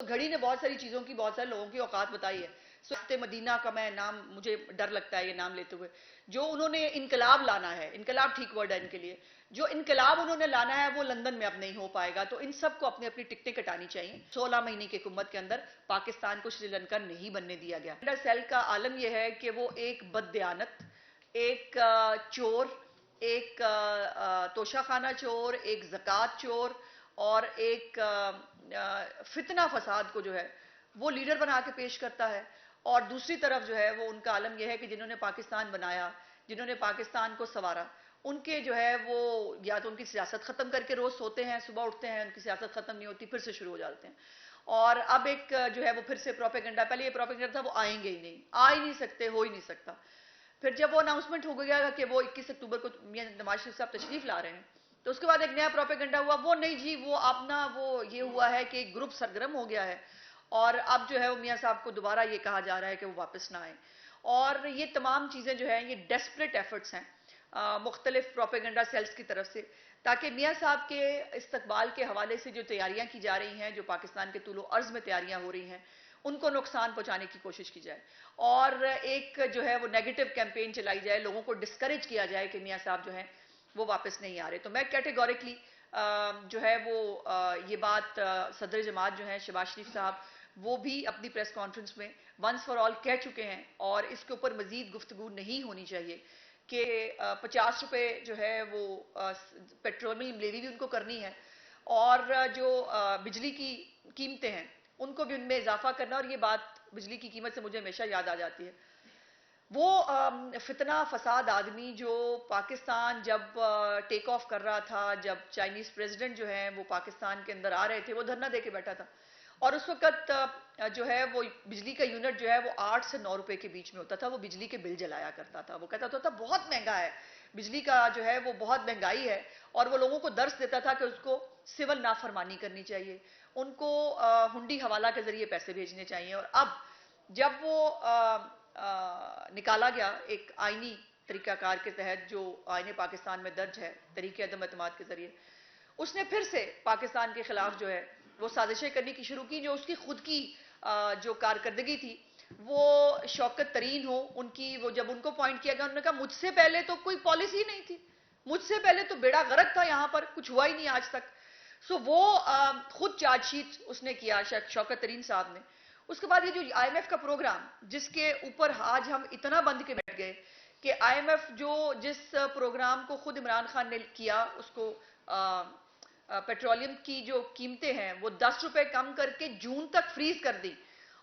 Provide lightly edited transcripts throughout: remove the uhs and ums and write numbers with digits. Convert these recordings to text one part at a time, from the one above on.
گھڑی نے بہت ساری چیزوں کی، بہت سارے لوگوں کی اوقات بتائی ہے. سوخت مدینہ کا میں نام، مجھے ڈر لگتا ہے یہ نام لیتے ہوئے. جو انہوں نے انقلاب لانا ہے، انقلاب ٹھیک ورڈ ہے ان کے لیے، جو انقلاب انہوں نے لانا ہے وہ لندن میں اب نہیں ہو پائے گا. تو ان سب کو اپنی اپنی ٹکٹیں کٹانی چاہیے. 16 مہینے کی حکومت کے اندر پاکستان کو سری لنکا نہیں بننے دیا گیا. سیل کا عالم یہ ہے کہ وہ ایک بددیانت، ایک چور، ایک توشہ خانہ چور، ایک زکوٰۃ چور اور ایک فتنہ فساد کو جو ہے وہ لیڈر بنا کے پیش کرتا ہے. اور دوسری طرف جو ہے وہ ان کا عالم یہ ہے کہ جنہوں نے پاکستان بنایا، جنہوں نے پاکستان کو سنوارا، ان کے جو ہے وہ یا تو ان کی سیاست ختم کر کے روز سوتے ہیں، صبح اٹھتے ہیں ان کی سیاست ختم نہیں ہوتی، پھر سے شروع ہو جاتے ہیں. اور اب ایک جو ہے وہ پھر سے پروپیگنڈا، پہلے یہ پروپیگنڈا تھا وہ آئیں گے ہی نہیں، آ ہی نہیں سکتے، ہو ہی نہیں سکتا. پھر جب وہ اناؤنسمنٹ ہو گیا کہ وہ 21 اکتوبر کو میاں نواز شریف صاحب تشریف لا رہے ہیں، تو اس کے بعد ایک نیا پروپیگنڈا ہوا، وہ نہیں جی، وہ اپنا وہ یہ ہوا ہے کہ ایک گروپ سرگرم ہو گیا ہے اور اب جو ہے وہ میاں صاحب کو دوبارہ یہ کہا جا رہا ہے کہ وہ واپس نہ آئیں. اور یہ تمام چیزیں جو ہیں یہ ڈیسپریٹ ایفرٹس ہیں مختلف پروپیگنڈا سیلز کی طرف سے، تاکہ میاں صاحب کے استقبال کے حوالے سے جو تیاریاں کی جا رہی ہیں، جو پاکستان کے طول و عرض میں تیاریاں ہو رہی ہیں، ان کو نقصان پہنچانے کی کوشش کی جائے اور ایک جو ہے وہ نیگیٹو کیمپین چلائی جائے، لوگوں کو ڈسکریج کیا جائے کہ میاں صاحب جو ہیں وہ واپس نہیں آ رہے. تو میں کیٹیگوریکلی جو ہے وہ یہ بات صدر جماعت جو ہیں شہباز شریف صاحب وہ بھی اپنی پریس کانفرنس میں ونس فار آل کہہ چکے ہیں اور اس کے اوپر مزید گفتگو نہیں ہونی چاہیے کہ 50 روپے جو ہے وہ پیٹرولیم لیوی بھی ان کو کرنی ہے اور جو بجلی کی قیمتیں ہیں ان کو بھی ان میں اضافہ کرنا. اور یہ بات بجلی کی قیمت سے مجھے ہمیشہ یاد آ جاتی ہے، وہ فتنہ فساد آدمی جو پاکستان جب ٹیک آف کر رہا تھا، جب چائنیز پریزیڈنٹ جو ہیں وہ پاکستان کے اندر آ رہے تھے، وہ دھرنا دے کے بیٹھا تھا اور اس وقت جو ہے وہ بجلی کا یونٹ جو ہے وہ 8 سے 9 روپے کے بیچ میں ہوتا تھا. وہ بجلی کے بل جلایا کرتا تھا، وہ کہتا تھا بہت مہنگا ہے بجلی کا جو ہے وہ بہت مہنگائی ہے، اور وہ لوگوں کو درس دیتا تھا کہ اس کو سول نافرمانی کرنی چاہیے، ان کو ہنڈی حوالہ کے ذریعے پیسے بھیجنے چاہیے. اور اب جب وہ نکالا گیا ایک آئینی طریقہ کار کے تحت جو آئین پاکستان میں درج ہے تحریک عدم اعتماد کے ذریعے، اس نے پھر سے پاکستان کے خلاف جو ہے وہ سازشیں کرنی کی شروع کی. جو اس کی خود کی جو کارکردگی تھی وہ شوکت ترین ہو ان کی، وہ جب ان کو پوائنٹ کیا گیا انہوں نے کہا مجھ سے پہلے تو کوئی پالیسی نہیں تھی، مجھ سے پہلے تو بیڑا غرق تھا، یہاں پر کچھ ہوا ہی نہیں آج تک. سو وہ خود چارج شیٹ اس نے کیا شوکت ترین صاحب نے. اس کے بعد یہ جو آئی ایم ایف کا پروگرام جس کے اوپر آج ہم اتنا بند کے بیٹھ گئے کہ آئی ایم ایف جس پروگرام کو خود عمران خان نے کیا، اس کو پیٹرولیم کی جو قیمتیں ہیں وہ 10 روپے کم کر کے جون تک فریز کر دی،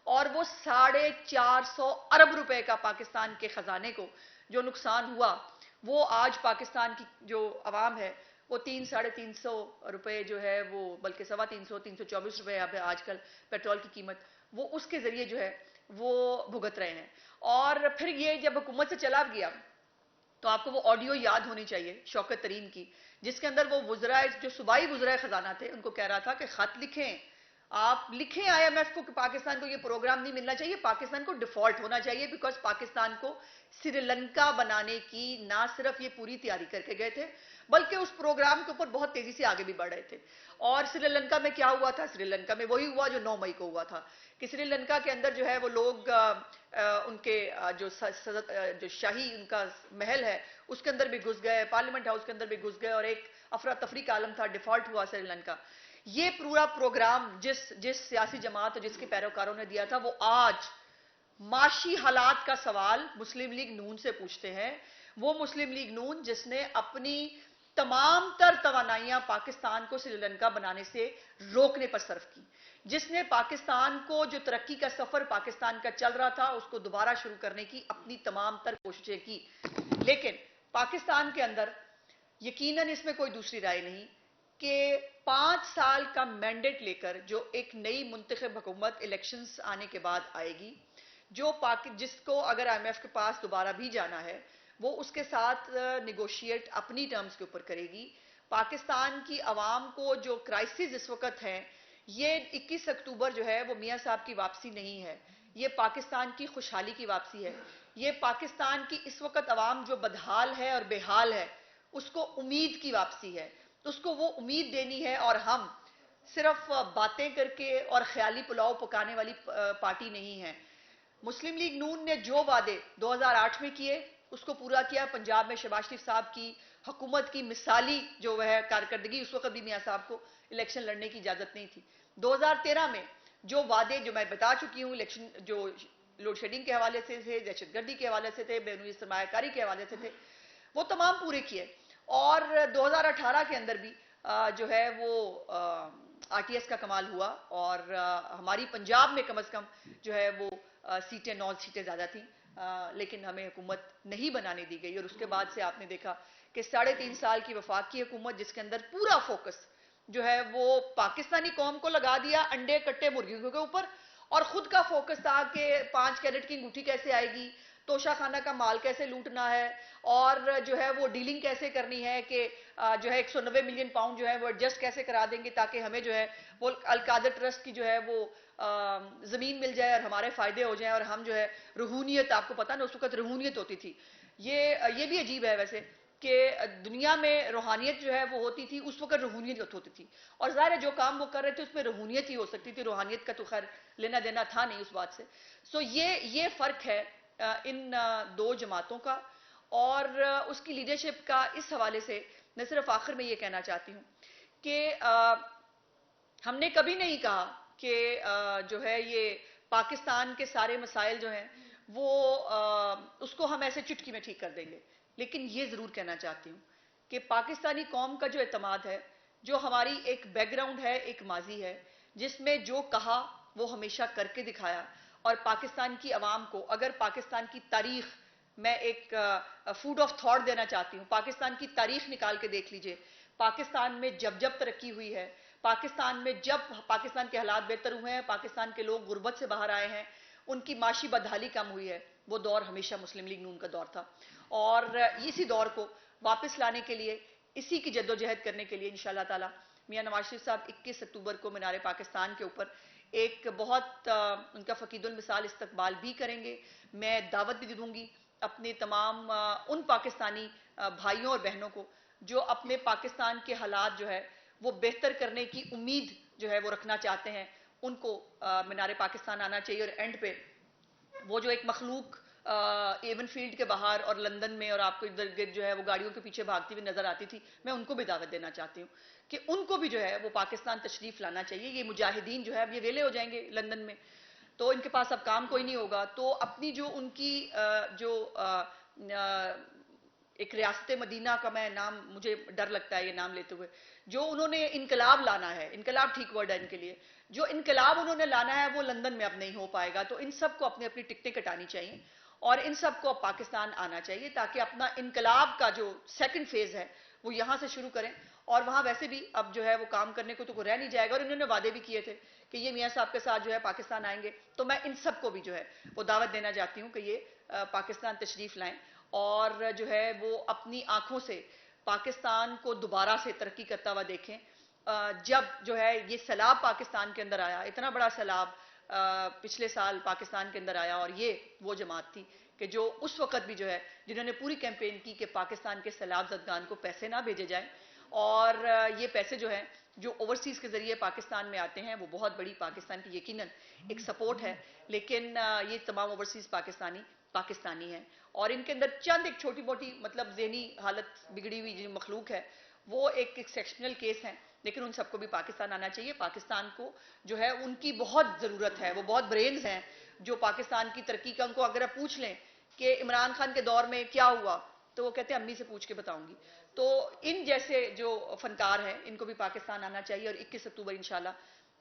اور وہ 450 ارب روپے کا پاکستان کے خزانے کو جو نقصان ہوا وہ آج پاکستان کی جو عوام ہے وہ 300-350 روپے جو ہے وہ بلکہ 324 روپے اب آج کل پیٹرول کی قیمت، وہ اس کے ذریعے جو ہے وہ بھگت رہے ہیں. اور پھر یہ جب حکومت سے چلا گیا تو آپ کو وہ آڈیو یاد ہونی چاہیے شوکت ترین کی، جس کے اندر وہ وزرائے جو صوبائی وزرائے خزانہ تھے ان کو کہہ رہا تھا کہ خط لکھیں، آپ لکھیں آئی ایم ایف کو کہ پاکستان کو یہ پروگرام نہیں ملنا چاہیے، پاکستان کو ڈیفالٹ ہونا چاہیے، بیکاز پاکستان کو سری لنکا بنانے کی نہ صرف یہ پوری تیاری کر کے گئے تھے بلکہ اس پروگرام کے اوپر بہت تیزی سے آگے بھی بڑھ رہے تھے. اور سری لنکا میں کیا ہوا تھا؟ سری لنکا میں وہی ہوا جو 9 مئی کو ہوا تھا کہ سری لنکا کے اندر جو ہے وہ لوگ ان کے جو شاہی ان کا محل ہے اس کے اندر بھی گھس گئے، پارلیمنٹ ہاؤس کے اندر بھی گھس گئے اور ایک افراتفری کا عالم تھا، ڈیفالٹ ہوا سری لنکا. یہ پورا پروگرام جس سیاسی جماعت اور جس کے پیروکاروں نے دیا تھا وہ آج معاشی حالات کا سوال مسلم لیگ نون سے پوچھتے ہیں. وہ مسلم لیگ نون جس نے اپنی تمام تر توانائیاں پاکستان کو سری لنکا بنانے سے روکنے پر صرف کی، جس نے پاکستان کو جو ترقی کا سفر پاکستان کا چل رہا تھا اس کو دوبارہ شروع کرنے کی اپنی تمام تر کوششیں کی. لیکن پاکستان کے اندر یقیناً اس میں کوئی دوسری رائے نہیں کہ 5 سال کا مینڈیٹ لے کر جو ایک نئی منتخب حکومت الیکشنز آنے کے بعد آئے گی، جس کو اگر آئی ایم ایف کے پاس دوبارہ بھی جانا ہے وہ اس کے ساتھ نیگوشیٹ اپنی ٹرمز کے اوپر کرے گی. پاکستان کی عوام کو جو کرائسس اس وقت ہیں، یہ 21 اکتوبر جو ہے وہ میاں صاحب کی واپسی نہیں ہے، یہ پاکستان کی خوشحالی کی واپسی ہے. یہ پاکستان کی اس وقت عوام جو بدحال ہے اور بے حال ہے اس کو امید کی واپسی ہے، اس کو وہ امید دینی ہے. اور ہم صرف باتیں کر کے اور خیالی پلاؤ پکانے والی پارٹی نہیں ہے. مسلم لیگ نون نے جو وعدے 2008 میں کیے اس کو پورا کیا. پنجاب میں شہباز شریف صاحب کی حکومت کی مثالی جو ہے کارکردگی، اس وقت بھی میاں صاحب کو الیکشن لڑنے کی اجازت نہیں تھی. 2013 میں جو وعدے جو میں بتا چکی ہوں، الیکشن جو لوڈ شیڈنگ کے حوالے سے تھے، دہشت گردی کے حوالے سے تھے، بیرونی سرمایہ کاری کے حوالے سے تھے، وہ تمام پورے کیے. اور 2018 کے اندر بھی جو ہے وہ آر ٹی ایس کا کمال ہوا اور ہماری پنجاب میں کم از کم جو ہے وہ سیٹیں 9 سیٹیں زیادہ تھیں، لیکن ہمیں حکومت نہیں بنانے دی گئی. اور اس کے بعد سے آپ نے دیکھا کہ 3.5 سال کی وفاق کی حکومت، جس کے اندر پورا فوکس جو ہے وہ پاکستانی قوم کو لگا دیا، انڈے کٹے مرغیوں کے اوپر، اور خود کا فوکس تھا کہ 5 کیرٹ کی انگوٹھی کیسے آئے گی، توشہ خانہ کا مال کیسے لوٹنا ہے، اور جو ہے وہ ڈیلنگ کیسے کرنی ہے کہ جو ہے 190 ملین پاؤنڈ جو ہے وہ ایڈجسٹ کیسے کرا دیں گے تاکہ ہمیں جو ہے وہ القادر ٹرسٹ کی جو ہے وہ زمین مل جائے اور ہمارے فائدے ہو جائیں، اور ہم جو ہے روحانیت، آپ کو پتا نا اس وقت روحانیت ہوتی تھی. یہ بھی عجیب ہے ویسے کہ دنیا میں روحانیت جو ہے وہ ہوتی تھی، اس وقت روحانیت ہوتی تھی، اور ظاہر ہے جو کام وہ کر رہے تھے اس میں روحانیت ہی ہو سکتی تھی، روحانیت کا تو خیر لینا دینا تھا نہیں اس بات سے. سو یہ فرق ہے ان دو جماعتوں کا اور اس کی لیڈرشپ کا. اس حوالے سے میں صرف آخر میں یہ کہنا چاہتی ہوں کہ ہم نے کبھی نہیں کہا کہ جو ہے یہ پاکستان کے سارے مسائل جو ہیں وہ اس کو ہم ایسے چٹکی میں ٹھیک کر دیں گے، لیکن یہ ضرور کہنا چاہتی ہوں کہ پاکستانی قوم کا جو اعتماد ہے، جو ہماری ایک بیک گراؤنڈ ہے، ایک ماضی ہے، جس میں جو کہا وہ ہمیشہ کر کے دکھایا. اور پاکستان کی عوام کو اگر پاکستان کی تاریخ، میں ایک فوڈ آف تھاٹ دینا چاہتی ہوں، پاکستان کی تاریخ نکال کے دیکھ لیجئے. پاکستان میں جب ترقی ہوئی ہے، پاکستان میں جب پاکستان کے حالات بہتر ہوئے ہیں، پاکستان کے لوگ غربت سے باہر آئے ہیں، ان کی معاشی بدحالی کم ہوئی ہے، وہ دور ہمیشہ مسلم لیگ نون کا دور تھا. اور اسی دور کو واپس لانے کے لیے، اسی کی جدوجہد کرنے کے لیے انشاءاللہ تعالی میاں نواز شریف صاحب 21 اکتوبر کو مینار پاکستان کے اوپر ایک بہت ان کا فقید المثال استقبال بھی کریں گے. میں دعوت بھی دوں گی اپنے تمام ان پاکستانی بھائیوں اور بہنوں کو جو اپنے پاکستان کے حالات جو ہے وہ بہتر کرنے کی امید جو ہے وہ رکھنا چاہتے ہیں، ان کو مینار پاکستان آنا چاہیے. اور اینڈ پہ وہ جو ایک مخلوق ایون فیلڈ کے باہر اور لندن میں اور آپ کو ادھر گرد جو ہے وہ گاڑیوں کے پیچھے بھاگتی ہوئی نظر آتی تھی، میں ان کو بھی دعوت دینا چاہتی ہوں کہ ان کو بھی جو ہے وہ پاکستان تشریف لانا چاہیے. یہ مجاہدین جو ہے اب یہ ویلے ہو جائیں گے لندن میں، تو ان کے پاس اب کام کوئی نہیں ہوگا، تو اپنی جو ان کی جو ایک ریاست مدینہ کا میں نام، مجھے ڈر لگتا ہے یہ نام لیتے ہوئے، جو انہوں نے انقلاب لانا ہے، انقلاب ٹھیک ورڈ ہے ان کے لیے، جو انقلاب انہوں نے لانا ہے وہ لندن میں اب نہیں ہو پائے گا. تو ان سب کو اپنی اپنی ٹکٹیں کٹانی چاہیے اور ان سب کو اب پاکستان آنا چاہیے تاکہ اپنا انقلاب کا جو سیکنڈ فیز ہے وہ یہاں سے شروع کریں. اور وہاں ویسے بھی اب جو ہے وہ کام کرنے کو تو کوئی رہ نہیں جائے گا، اور انہوں نے وعدے بھی کیے تھے کہ یہ میاں صاحب کے ساتھ جو ہے پاکستان آئیں گے. تو میں ان سب کو بھی جو ہے وہ دعوت دینا چاہتی ہوں کہ یہ پاکستان تشریف لائیں اور جو ہے وہ اپنی آنکھوں سے پاکستان کو دوبارہ سے ترقی کرتا ہوا دیکھیں. جب جو ہے یہ سیلاب پاکستان کے اندر آیا، اتنا بڑا سیلاب پچھلے سال پاکستان کے اندر آیا، اور یہ وہ جماعت تھی کہ جو اس وقت بھی جو ہے جنہوں نے پوری کیمپین کی کہ پاکستان کے سیلاب زدگان کو پیسے نہ بھیجے جائیں، اور یہ پیسے جو ہیں جو اوورسیز کے ذریعے پاکستان میں آتے ہیں وہ بہت بڑی پاکستان کی یقیناً ایک سپورٹ ہے، لیکن یہ تمام اوورسیز پاکستانی ہیں، اور ان کے اندر چند ایک چھوٹی موٹی مطلب ذہنی حالت بگڑی ہوئی جو مخلوق ہے وہ ایک ایکسیپشنل کیس ہیں، لیکن ان سب کو بھی پاکستان آنا چاہیے. پاکستان کو جو ہے ان کی بہت ضرورت ہے، وہ بہت برینز ہیں جو پاکستان کی ترقی کا. ان کو اگر آپ پوچھ لیں کہ عمران خان کے دور میں کیا ہوا تو وہ کہتے ہیں امی سے پوچھ کے بتاؤں گی. تو ان جیسے جو فنکار ہیں ان کو بھی پاکستان آنا چاہیے. اور 21 اکتوبر انشاءاللہ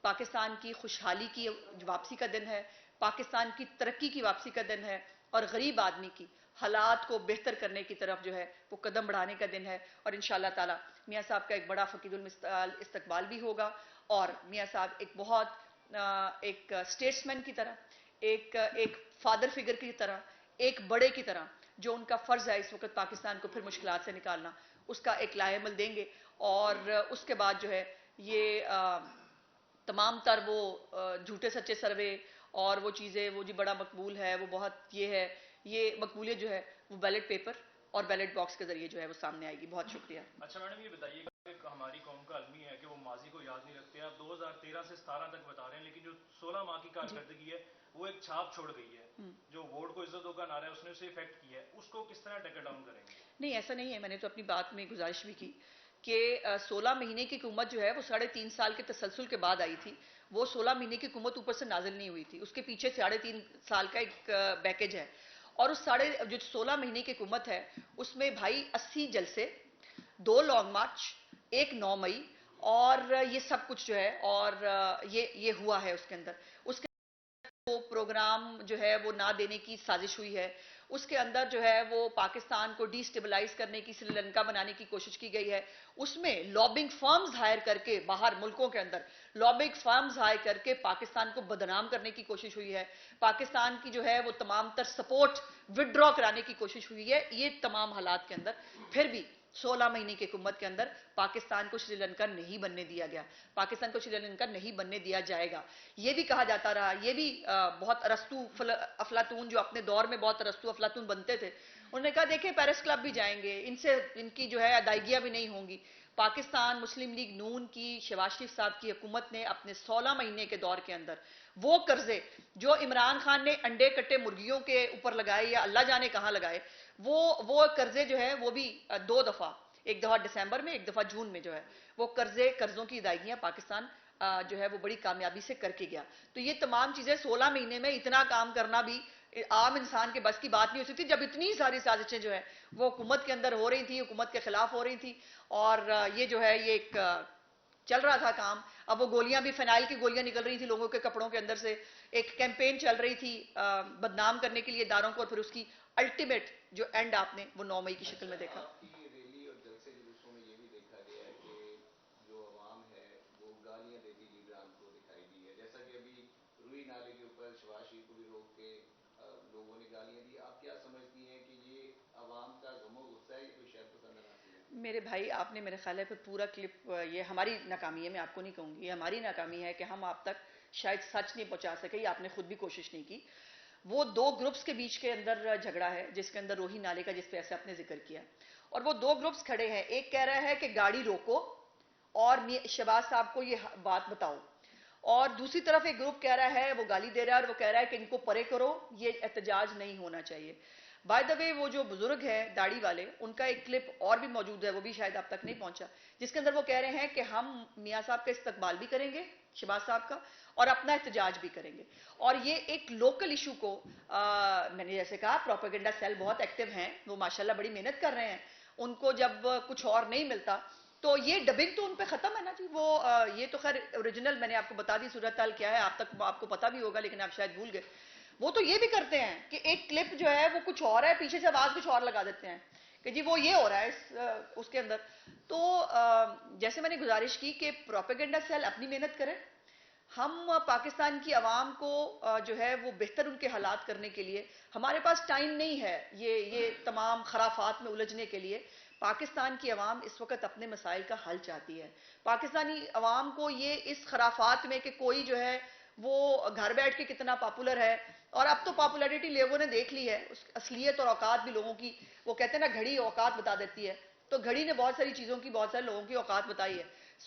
پاکستان کی خوشحالی کی واپسی کا دن ہے، پاکستان کی ترقی کی واپسی کا دن ہے، اور غریب آدمی کی حالات کو بہتر کرنے کی طرف جو ہے وہ قدم بڑھانے کا دن ہے. اور انشاءاللہ تعالی میاں صاحب کا ایک بڑا فقید المثال استقبال بھی ہوگا، اور میاں صاحب ایک بہت ایک اسٹیٹسمین کی طرح، ایک فادر فگر کی طرح، ایک بڑے کی طرح جو ان کا فرض ہے اس وقت پاکستان کو پھر مشکلات سے نکالنا، اس کا ایک لائحہ عمل دیں گے. اور اس کے بعد جو ہے یہ تمام تر وہ جھوٹے سچے سروے اور وہ چیزیں، وہ جی بڑا مقبول ہے، وہ بہت یہ ہے، یہ مقبولیت جو ہے وہ بیلٹ پیپر اور بیلٹ باکس کے ذریعے جو ہے وہ سامنے آئے گی. بہت شکریہ. اچھا میڈم یہ بتائیے کہ ہماری قوم کا المی ہے کہ وہ ماضی کو یاد نہیں رکھتے. آپ 2013 سے 17 تک بتا رہے ہیں, لیکن جو 16 ماہ کی کارکردگی ہے وہ ایک چھاپ چھوڑ گئی ہے. جو ووٹ کو عزت ہوگا نعرہ ہے اس نے اسے افیکٹ کیا ہے, اس کو کس طرح ٹیکل ڈاؤن کریں گے؟ نہیں ایسا نہیں ہے, میں نے تو اپنی بات میں گزارش بھی کی کہ 16 مہینے کی حکومت جو ہے وہ 3.5 سال کے تسلسل کے بعد آئی تھی. وہ 16 مہینے کی حکومت اوپر سے نازل نہیں ہوئی تھی, اس کے پیچھے 3.5 سال کا ایک پیکج ہے. اور اس جو 16 مہینے کی حکومت ہے اس میں بھائی 80 جلسے, 2 لانگ مارچ, 1 9 مئی, اور یہ سب کچھ جو ہے, اور یہ ہوا ہے اس کے اندر. اس کے وہ پروگرام جو ہے وہ نہ دینے کی سازش ہوئی ہے. اس کے اندر جو ہے وہ پاکستان کو ڈی سٹیبلائز کرنے کی, سری لنکا بنانے کی کوشش کی گئی ہے. اس میں لابنگ فرمز ہائر کر کے باہر ملکوں کے اندر لابنگ فرمز ہائر کر کے پاکستان کو بدنام کرنے کی کوشش ہوئی ہے. پاکستان کی جو ہے وہ تمام تر سپورٹ وڈرا کرانے کی کوشش ہوئی ہے. یہ تمام حالات کے اندر پھر بھی 16 مہینے کی حکومت کے اندر پاکستان کو سری لنکا نہیں بننے دیا گیا, پاکستان کو سری لنکا نہیں بننے دیا جائے گا. یہ بھی کہا جاتا رہا, یہ بھی بہت ارسطو افلاطون جو اپنے دور میں بہت ارسطو افلاطون بنتے تھے, انہوں نے کہا دیکھیں پیرس کلب بھی جائیں گے, ان کی جو ہے ادائیگیاں بھی نہیں ہوں گی. پاکستان مسلم لیگ نون کی شہباز شریف صاحب کی حکومت نے اپنے 16 مہینے کے دور کے اندر وہ قرضے جو عمران خان نے انڈے کٹے مرغیوں کے اوپر لگائے یا اللہ جانے کہاں لگائے, وہ قرضے جو ہے وہ بھی 2 دفعہ, ایک دفعہ دسمبر میں, ایک دفعہ جون میں جو ہے وہ قرضوں کی ادائیگیاں پاکستان جو ہے وہ بڑی کامیابی سے کر کے گیا. تو یہ تمام چیزیں 16 مہینے میں اتنا کام کرنا بھی عام انسان کے بس کی بات نہیں ہو سکتی, جب اتنی ساری سازشیں جو ہے وہ حکومت کے اندر ہو رہی تھی, حکومت کے خلاف ہو رہی تھی. اور یہ جو ہے یہ ایک چل رہا تھا کام. اب وہ گولیاں بھی فینائل کی گولیاں نکل رہی تھی لوگوں کے کپڑوں کے اندر سے, ایک کیمپین چل رہی تھی بدنام کرنے کے لیے اداروں کو, اور پھر اس کی الٹیمیٹ جو اینڈ آپ نے وہ 9 مئی کی شکل میں دیکھا. میرے بھائی آپ نے میرے خیال ہے پھر پورا کلپ, یہ ہماری ناکامی ہے, میں آپ کو نہیں کہوں گی یہ ہماری ناکامی ہے کہ ہم آپ تک شاید سچ نہیں پہنچا سکے, آپ نے خود بھی کوشش نہیں کی. وہ 2 گروپس کے بیچ کے اندر جھگڑا ہے جس کے اندر روہی نالے کا, جس پہ ایسے آپ نے ذکر کیا, اور وہ 2 گروپس کھڑے ہیں. ایک کہہ رہا ہے کہ گاڑی روکو اور شہباز صاحب کو یہ بات بتاؤ, اور دوسری طرف ایک گروپ کہہ رہا ہے, وہ گالی دے رہا ہے اور وہ کہہ رہا ہے کہ ان کو پرے کرو, یہ احتجاج نہیں ہونا چاہیے. بائی دا وے وہ جو بزرگ ہیں داڑھی والے, ان کا ایک کلپ اور بھی موجود ہے, وہ بھی شاید آپ تک نہیں پہنچا, جس کے اندر وہ کہہ رہے ہیں کہ ہم میاں صاحب کا استقبال بھی کریں گے, شہباز صاحب کا, اور اپنا احتجاج بھی کریں گے. اور یہ ایک لوکل ایشو کو میں نے جیسے کہا پروپیگنڈا سیل بہت ایکٹیو ہیں, وہ ماشاءاللہ بڑی محنت کر رہے ہیں. ان کو جب کچھ اور نہیں ملتا تو یہ ڈبنگ تو ان پہ ختم ہے نا جی. وہ یہ تو خیر اوریجنل میں نے آپ کو بتا دی صورتحال کیا ہے, آپ کو پتا بھی ہوگا لیکن آپ شاید بھول گئے. وہ تو یہ بھی کرتے ہیں کہ ایک کلپ جو ہے وہ کچھ اور ہے, پیچھے سے آواز کچھ اور لگا دیتے ہیں کہ جی وہ یہ ہو رہا ہے اس کے اندر. تو جیسے میں نے گزارش کی کہ پروپیگنڈا سیل اپنی محنت کرے, ہم پاکستان کی عوام کو جو ہے وہ بہتر ان کے حالات کرنے کے لیے, ہمارے پاس ٹائم نہیں ہے یہ تمام خرافات میں الجھنے کے لیے. پاکستان کی عوام اس وقت اپنے مسائل کا حل چاہتی ہے. پاکستانی عوام کو یہ اس خرافات میں کہ کوئی جو ہے وہ گھر بیٹھ کے کتنا پاپولر ہے, اور اب تو پاپولیرٹی لوگوں نے دیکھ لی ہے, اس اصلیت اور اوقات بھی لوگوں کی, وہ کہتے ہیں نا گھڑی اوقات بتا دیتی ہے, تو گھڑی نے بہت ساری چیزوں کی, بہت سارے لوگوں کی اوقات بتائی ہے.